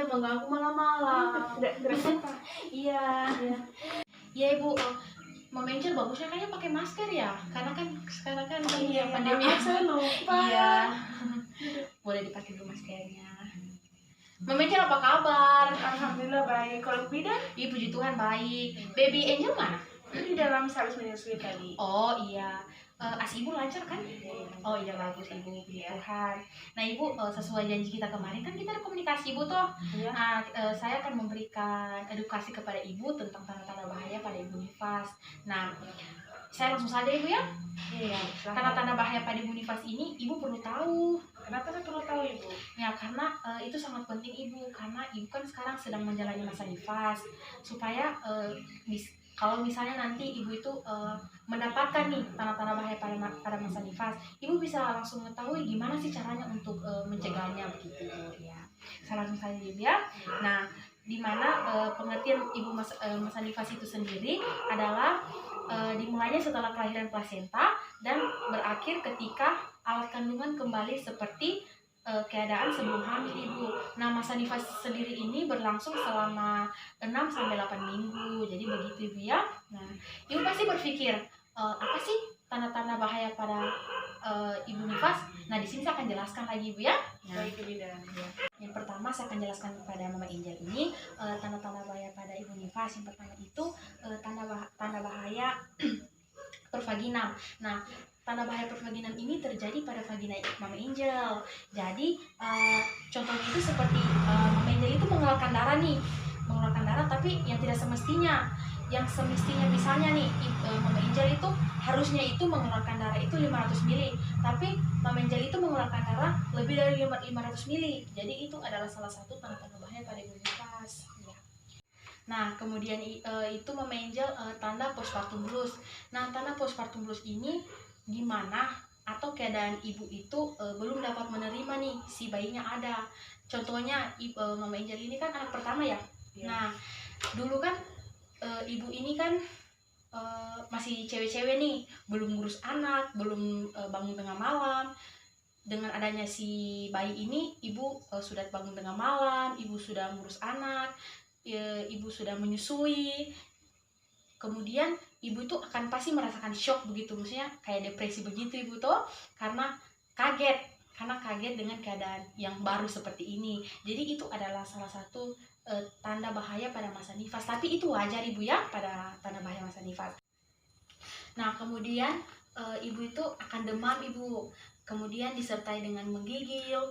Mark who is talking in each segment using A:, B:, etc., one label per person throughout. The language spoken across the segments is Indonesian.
A: saja mengganggu malam-malam.
B: Iya. Iya Ibu, Mama Angel bagusnya kayaknya pakai masker ya, karena kan sekarang kan pandemi ya.
A: Saya lupa.
B: Iya. Boleh dipakai dulu maskernya. Mama Angel apa kabar?
A: Alhamdulillah baik. Kalau Bidan
B: Ih, puji Tuhan baik. Baby Angel mana?
A: di dalam habis menyusui tadi.
B: Oh iya. Asi Ibu lancar kan? Oh iya bagus Ibu, puji Tuhan. Nah Ibu, sesuai janji kita kemarin kan kita ada komunikasi Ibu toh.
A: Iya.
B: Nah saya akan memberikan edukasi kepada Ibu tentang tanda-tanda bahaya pada ibu nifas. Nah saya langsung saja Ibu ya.
A: Iya.
B: Tanda-tanda bahaya pada ibu nifas ini Ibu perlu tahu.
A: Kenapa saya perlu tahu Ibu?
B: Ya karena itu sangat penting Ibu, karena Ibu kan sekarang sedang menjalani masa nifas, supaya kalau misalnya nanti Ibu itu mendapatkan nih tanda-tanda bahaya pada masa nifas, Ibu bisa langsung mengetahui gimana sih caranya untuk mencegahnya begitu ya. Saya langsung saja Ibu ya. Nah, di mana pengertian Ibu masa nifas itu sendiri adalah dimulainya setelah kelahiran plasenta dan berakhir ketika alat kandungan kembali seperti keadaan sebelum hamil Ibu. Nah, masa nifas sendiri ini berlangsung selama 6-8 minggu. Jadi begitu Ibu ya. Nah, Ibu pasti berpikir, apa sih tanda-tanda bahaya pada ibu nifas? Nah, di sini saya akan jelaskan lagi Ibu ya. Nah,
A: Baik Bidan.
B: yang pertama saya akan jelaskan kepada Mama Angel ini tanda-tanda bahaya pada ibu nifas. Yang pertama itu tanda bahaya pervaginam. Nah, tanda bahaya pervaginam ini terjadi pada vagina Mama Angel. Jadi contohnya itu seperti Mama Angel itu mengeluarkan darah tapi yang tidak semestinya. Yang semestinya misalnya nih Mama Angel itu harusnya itu mengeluarkan darah itu 500 ml, tapi Mama Angel itu mengeluarkan darah lebih dari 500 ml. Jadi itu adalah salah satu tanda-tanda bahaya pada ibu nifas. Ya. Nah, kemudian itu Mama Angel tanda postpartum blues. Nah, tanda postpartum blues ini gimana atau keadaan ibu itu belum dapat menerima nih si bayinya ada. Contohnya Mama Angel ini kan anak pertama ya. Nah, dulu kan ibu ini kan masih cewek-cewek nih, belum ngurus anak, belum bangun tengah malam. Dengan adanya si bayi ini, ibu sudah bangun tengah malam, ibu sudah ngurus anak, ibu sudah menyusui. Kemudian ibu itu akan pasti merasakan shock begitu, maksudnya kayak depresi begitu Ibu tuh, karena kaget dengan keadaan yang baru seperti ini. Jadi itu adalah salah satu tanda bahaya pada masa nifas. Tapi itu wajar Ibu ya pada tanda bahaya masa nifas. Nah, kemudian ibu itu akan demam Ibu. Kemudian disertai dengan menggigil.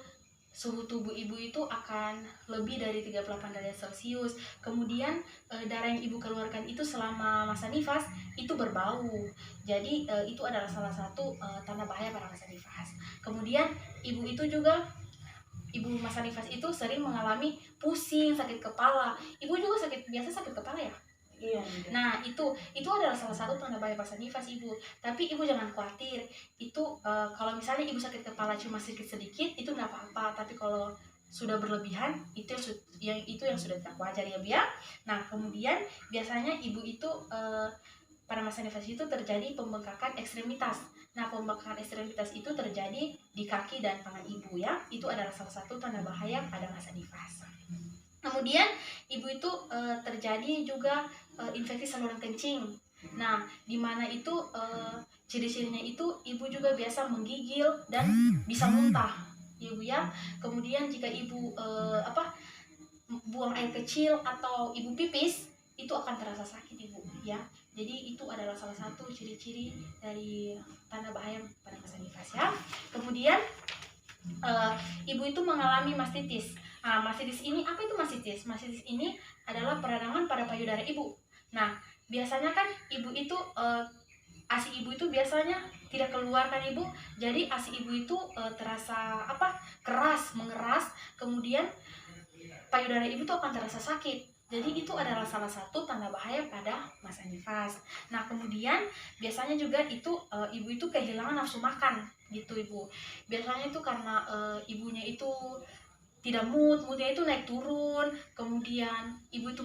B: Suhu tubuh ibu itu akan lebih dari 38 derajat Celcius. Kemudian darah yang ibu keluarkan itu selama masa nifas itu berbau. Jadi itu adalah salah satu tanda bahaya pada masa nifas. Kemudian ibu itu juga masa nifas itu sering mengalami pusing, sakit kepala. Ibu juga biasa sakit kepala ya?
A: Iya.
B: Nah, itu adalah salah satu tanda bahaya masa nifas Ibu. Tapi Ibu jangan khawatir. Itu kalau misalnya Ibu sakit kepala cuma sedikit itu nggak apa-apa. Tapi kalau sudah berlebihan itu yang sudah tidak wajar ya Bu ya. Nah, kemudian biasanya Ibu itu pada masa nifas itu terjadi pembengkakan ekstremitas. Nah, pembengkakan ekstremitas itu terjadi di kaki dan tangan Ibu ya. Itu adalah salah satu tanda bahaya pada masa nifas. Kemudian ibu itu terjadi juga infeksi saluran kencing. Nah, di mana itu ciri-cirinya itu ibu juga biasa menggigil dan bisa muntah, ya Bu ya. Kemudian jika ibu buang air kecil atau ibu pipis, itu akan terasa sakit Ibu ya. Jadi itu adalah salah satu ciri-ciri dari tanda bahaya pada masa nifas ya. Kemudian ibu itu mengalami mastitis. Nah, mastitis ini apa itu mastitis? Mastitis ini adalah peradangan pada payudara ibu. Nah, biasanya kan ibu itu ASI ibu itu biasanya tidak keluar kan Ibu. Jadi ASI ibu itu terasa keras, mengeras. Kemudian payudara ibu itu akan terasa sakit. Jadi itu adalah salah satu tanda bahaya pada masa nifas. Nah, kemudian biasanya juga itu ibu itu kehilangan nafsu makan gitu Ibu. Biasanya itu karena ibunya itu tidak moodnya itu naik turun, kemudian ibu itu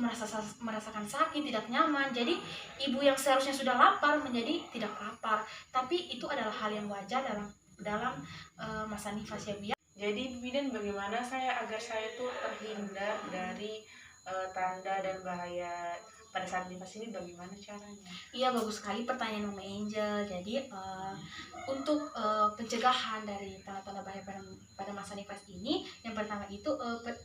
B: merasakan sakit, tidak nyaman. Jadi ibu yang seharusnya sudah lapar menjadi tidak lapar. Tapi itu adalah hal yang wajar dalam masa nifas ya Bu ya.
A: Jadi bidan bagaimana agar saya tuh terhindar dari tanda dan bahaya pada saat nifas ini, bagaimana caranya?
B: Iya, bagus sekali pertanyaan Mama Angel. Jadi untuk pencegahan dari tanda-tanda bahaya pada masa nifas ini, yang pertama itu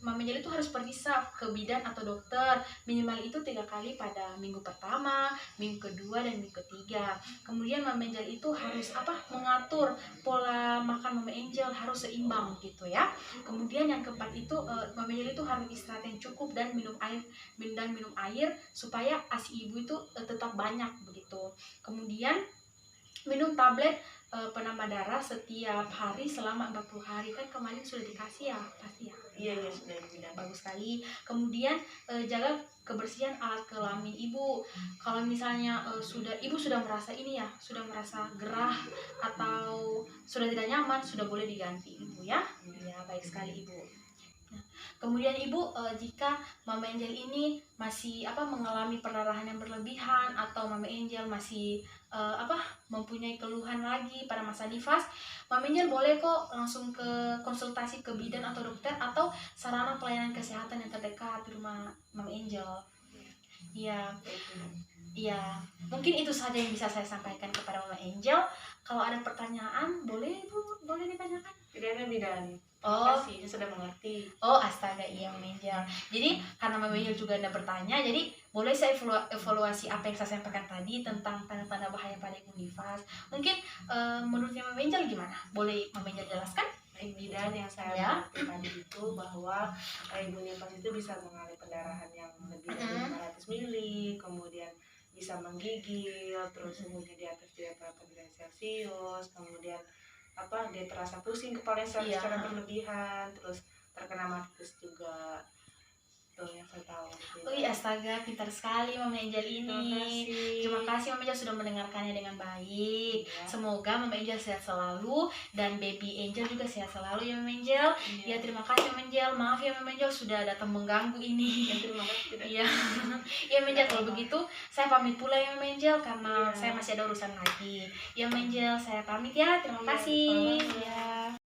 B: Mama Angel itu harus periksa ke bidan atau dokter minimal itu 3 kali pada minggu pertama, minggu kedua, dan minggu ketiga. Kemudian Mama Angel itu harus mengatur pola makan Mama Angel harus seimbang gitu ya. Kemudian yang keempat itu Mama Angel itu harus istirahat yang cukup dan minum air supaya ASI ibu itu tetap banyak begitu. Kemudian minum tablet penambah darah setiap hari selama 40 hari. Kan kemarin sudah dikasih ya pasti ya.
A: Iya sudah bidan.
B: Bagus sekali. Kemudian jaga kebersihan alat kelamin ibu. Kalau misalnya ibu sudah merasa sudah merasa gerah atau sudah tidak nyaman, sudah boleh diganti ibu ya. Ya, baik sekali ibu. Kemudian ibu jika Mama Angel ini masih mengalami perdarahan yang berlebihan atau Mama Angel masih mempunyai keluhan lagi pada masa nifas, Mama Angel boleh kok langsung ke konsultasi ke bidan atau dokter atau sarana pelayanan kesehatan yang terdekat di rumah Mama Angel. Iya, mungkin itu saja yang bisa saya sampaikan kepada Mama Angel. Kalau ada pertanyaan, boleh ibu, boleh ditanyakan.
A: Tidak ada bidan.
B: Oh,
A: Kasih, sudah mengerti.
B: Oh, astaga, iya Mama Angel. Jadi karena Mama Angel juga ada bertanya, jadi boleh saya evaluasi apa yang saya sampaikan tadi tentang tanda-tanda bahaya pada ibu nifas. Mungkin menurutnya Mama Angel gimana? Boleh Mama Angel jelaskan?
A: Baik bidan, yang saya mengerti tadi itu bahwa ibu nifas itu bisa mengalami pendarahan yang lebih dari 500 mili, kemudian bisa menggigil, terus kemudian di atas 38 derajat Celcius, kemudian dia terasa pusing kepala secara berlebihan, terus terkena matis juga. Tuh yang saya tahu.
B: Astaga, pintar sekali Mama Angel ini. Terima kasih Mama Angel sudah mendengarkannya dengan baik. Ya. Semoga Mama Angel sehat selalu dan baby Angel juga sehat selalu ya Mama Angel. Ya, terima kasih Mama Angel. Maaf ya Mama Angel sudah datang mengganggu ini.
A: Ya, terima kasih.
B: Iya. Ya Mama Angel, kalau begitu saya pamit pula ya Mama Angel karena saya masih ada urusan lagi. Ya Mama Angel, saya pamit ya. Terima kasih. Ya.